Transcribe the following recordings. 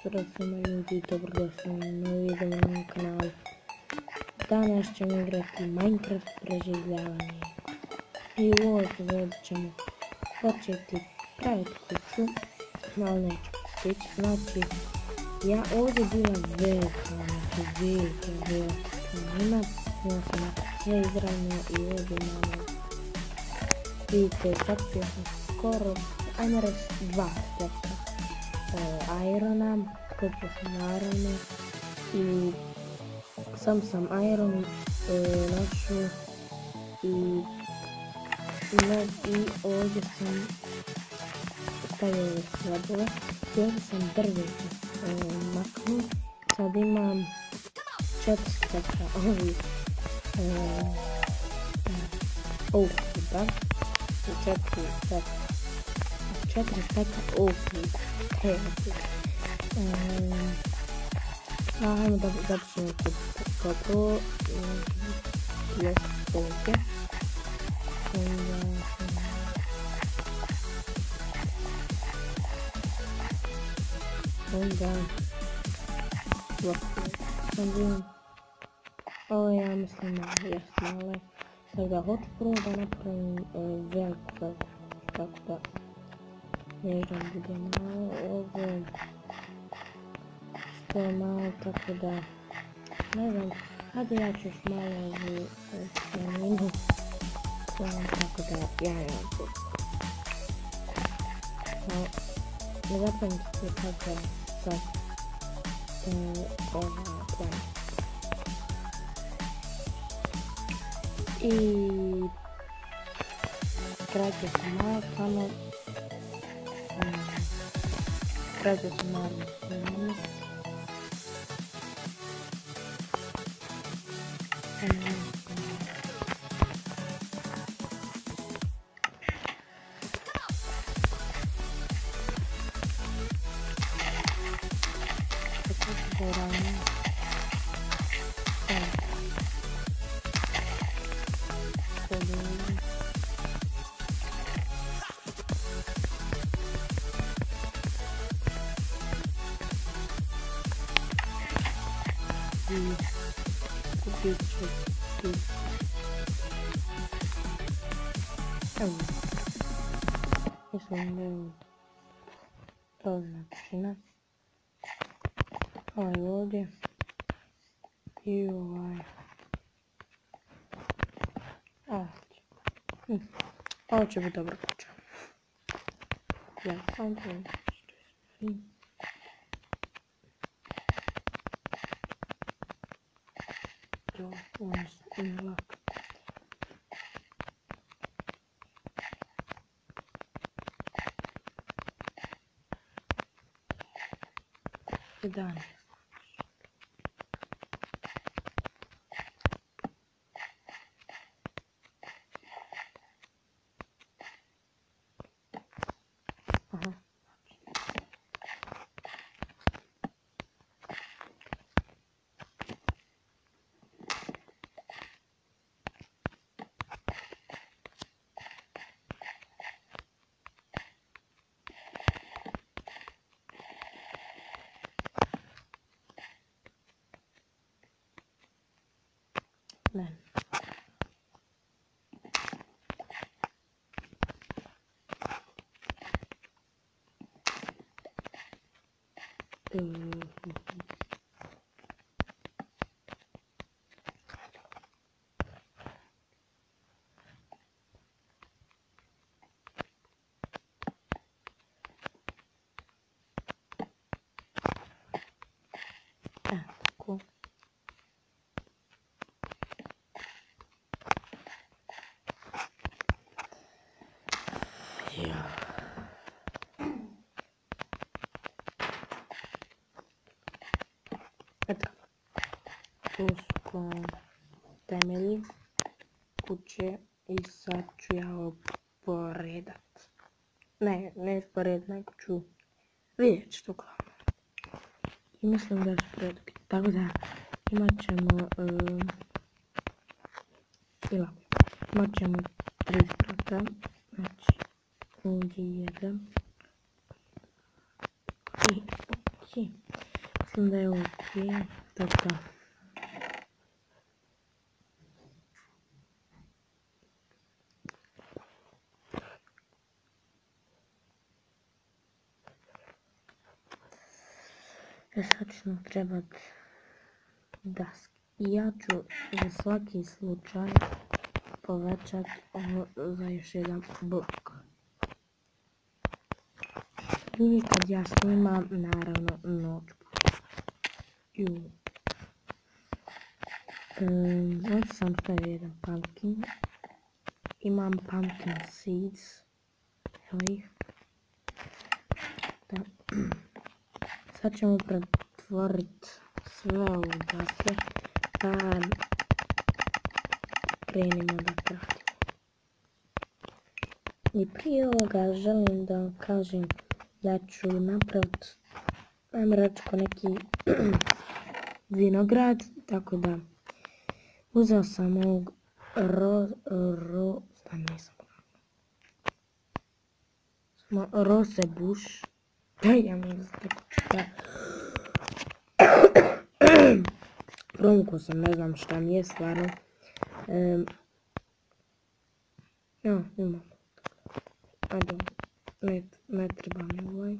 Pozdrav svima ljudi, dobrodošli na novi video na mom kanalu. Danas ćemo igrati Minecraft preživljavanje. I u ovoj epizodi ćemo početi praviti kuću, ali nećemo stići. Znači, ja ovdje bila velika planina. Ja sam sve izravno i ovdje imamo, vidite, sakupio sam skoro, ajmo reći 2 stepka irona, kupio sam naravno i sam iron našao i ovdje sam stavio ove slabove i ovdje sam drveće maknuo. Sad imam 4 stepka ovih okuda i 4 steka okuda. Ajmo da zapišemo kao prvo ovdje. Onda ovo ja mislim malo. Sad ga hoću prvo da napravim veliku, tako da nežan bude malo, ovo što je malo, tako da ne znam, hajde ja ću još malo ovu planinu, tako da ja imam tu. Ne zapamtite kako je sad ova planina. I kratio sam malo, samo kratio sam malo planinu. Kupit ću tu. Evo. Mislim da je dovoljna tišina. Ovaj ovdje. I ovaj. Ovo će biti dobra kuća. Ja sam to što je. Ovo je lako. Dan. Aha. Ne. Tako. Eto, tu su temelji kuće i sad ću ja ovo poredat. Ne poredat, nego ću vidjet ću to glavno. I mislim da ću poredat. Tako da imat ćemo 3 sprata. Znači ovdje 1 i ok. Mislim da je ok, tako da. Sad ćemo trebat daske. I ja ću za svaki slučaj povećat ovo za još jedan blok. Uvijek kad ja snimam, naravno noć. Ovdje sam stavio jedan pumpkin. Imam pumpkin seeds. Evo ih. Da. Sad ćemo pretvorit sve u daske, pa krenimo da pratimo. I prije ovoga želim da vam kažem da ću napravit, ajmo reći, ko neki vinograd, tako da uzeo sam ovog rose bush. Ja mislim tako čita. Promukao sam, ne znam šta mi je stvarno. Ja, imam. Ajde, ne treba mi ovaj.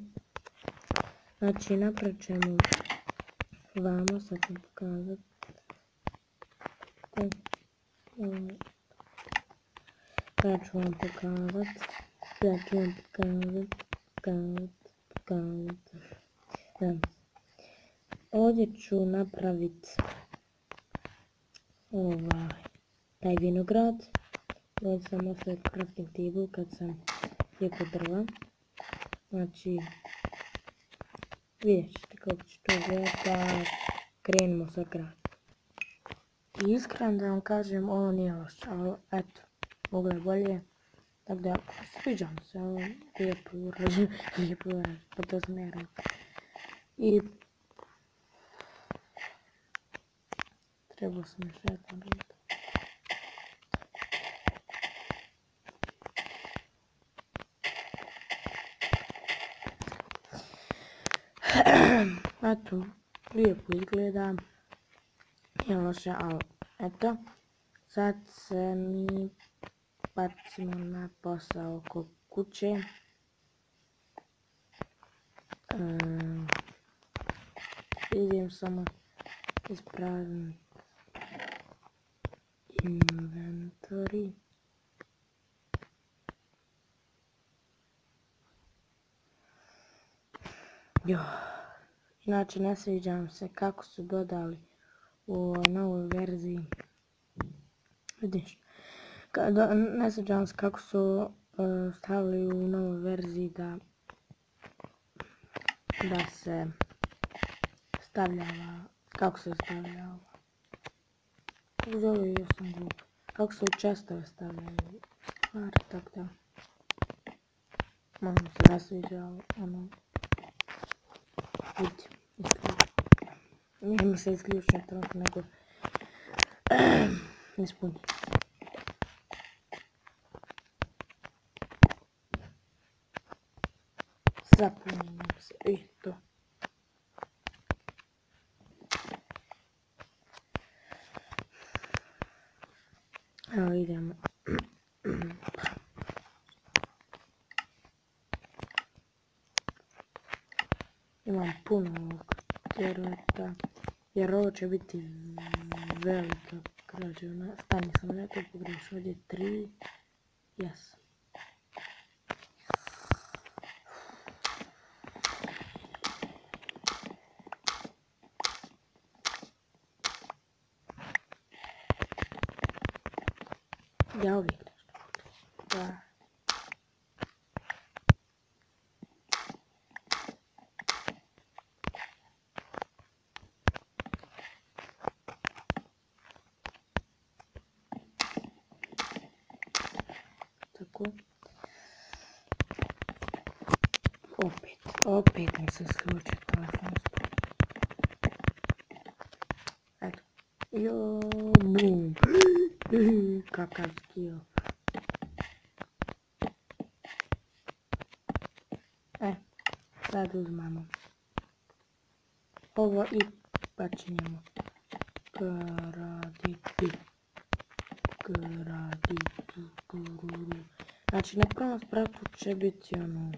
Znači, napravit ćemo vamo, sad ću pokazat. Ja ću vam pokazat. Ovdje ću napravit taj vinograd. Ovdje sam ostavio crafting table kad sam jeko drva. Znači, vidjet ćete kako će to gledati, pa krenemo sa gradom. I iskreno da vam kažem, ovo nije loše, ali eto, moglo je bolje. Tako da, sviđa mi se, ovo lijepo urađeno, pa to sam ja rekao. I trebao sam još jedno raditi. Eto, lijepo izgleda. Nije loše, ali eto. Sad se mi bacimo na posao oko kuće. Idem samo ispravim inventory. Inače, ne sviđam se kako su dodali u novoj verziji. Vidiš, ne sviđam se kako su stavili u novoj verziji da se stavljava, kako se stavljava, kako se u čestove stavljaju stvari, tako da možda se ne sviđa ono, vidi, nije mi se isključio trenutno, nego ispuni. Zapunimo se i to. Evo idemo. Imam puno ovog drveta, jer ovo će biti velika građevina. Stani, sam neko pogrešio, ovdje 3, jes. Ja uvijek nešto putem. Tako. Opet mi se isključio telefon. Eto. Bum. Kakav skill. Sad uzmamo ovo i počinjemo graditi. Znači na prvom spratu će biti ono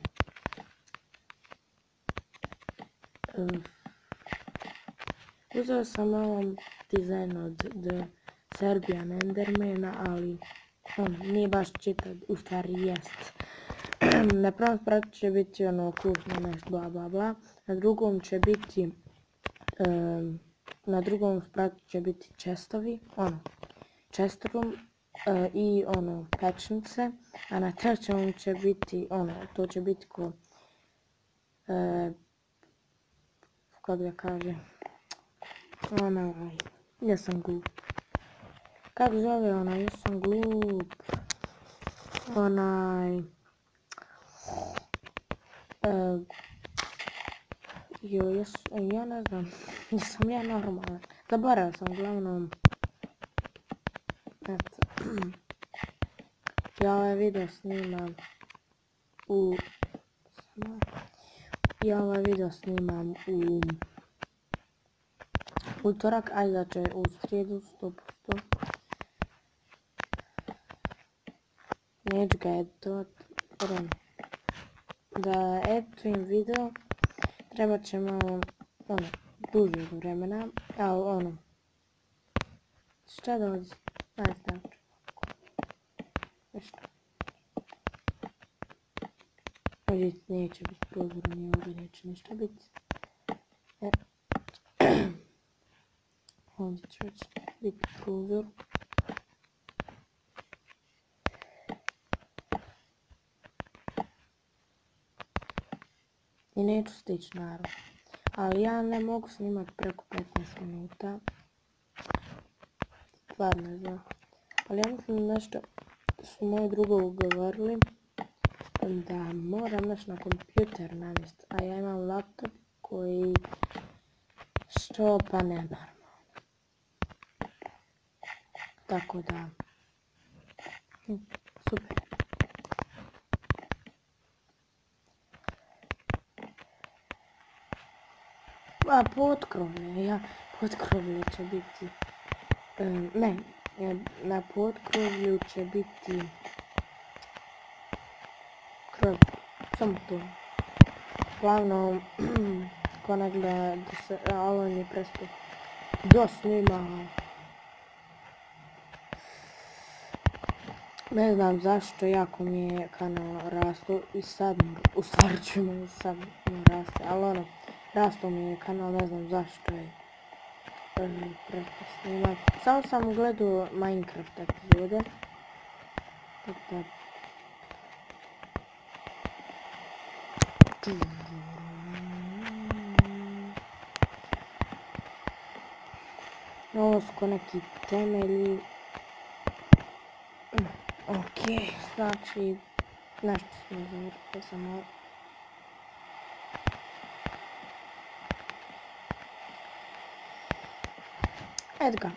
uzeo sam malo dizajn od The Serbian Endermana, ali on nije baš čitat, u stvari jest. Na prvom spratu će biti ono kušnja, nešto bla bla bla, na drugom će biti na drugom spratu će biti chestovi, ono, chest room i ono, pečnice, a na trećem će biti ono, to će biti ko, kako da kažem, onaj, ja sam glup. Kako zove onaj, ja sam glup, onaj, ja ne znam, nisam ja normalan, zaboravio sam uglavnom, eto, ja ovaj video snimam u utorak, a inače u srijedu 100%. Neću ga editovat, da editujem video treba će malo ono, duže vremena, ali ono, šta dolazi, ajde znači, nešto. Ovdje neće biti prozor, ni ovdje neće ništa biti. Ovdje će već biti prozor. I neću stići naravno. Ali ja ne mogu snimat preko 15 minuta. Stvarno ne znam. Ali ja mislim nešto su moji drugovi govorili da moram nešto na kompjuter navesti. A ja imam laptop koji što pa ne normalno. Tako da, super. A potkrovlje će biti, ne, na potkrovlju će biti krov, samo to. Glavno, ko ne gleda da se, ovo mi prespio, da snima. Ne znam zašto, jako mi je kanal rastu i sad, u stvari ću mi sad raste, ali ono, rasto mi je kanal, ne znam zašto je prespio snimat. Samo sam gledao Minecraft epizode, tako da. Ovo su ko neki temelji. Ok, znači, nešto smo završili samo. Eto ga,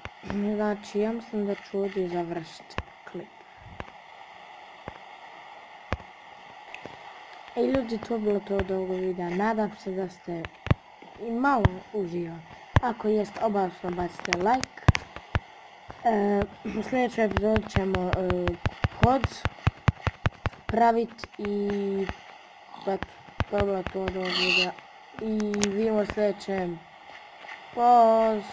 znači ja mislim da ću ovdje završiti klip. I ljudi, to je bilo to od ovog videa, nadam se da ste i malo uživali. Ako jest, obavezno bacite like. U sljedećoj epizodi ćemo pod praviti i to je bilo to od ovog videa. I vidimo u sljedećem. Poz!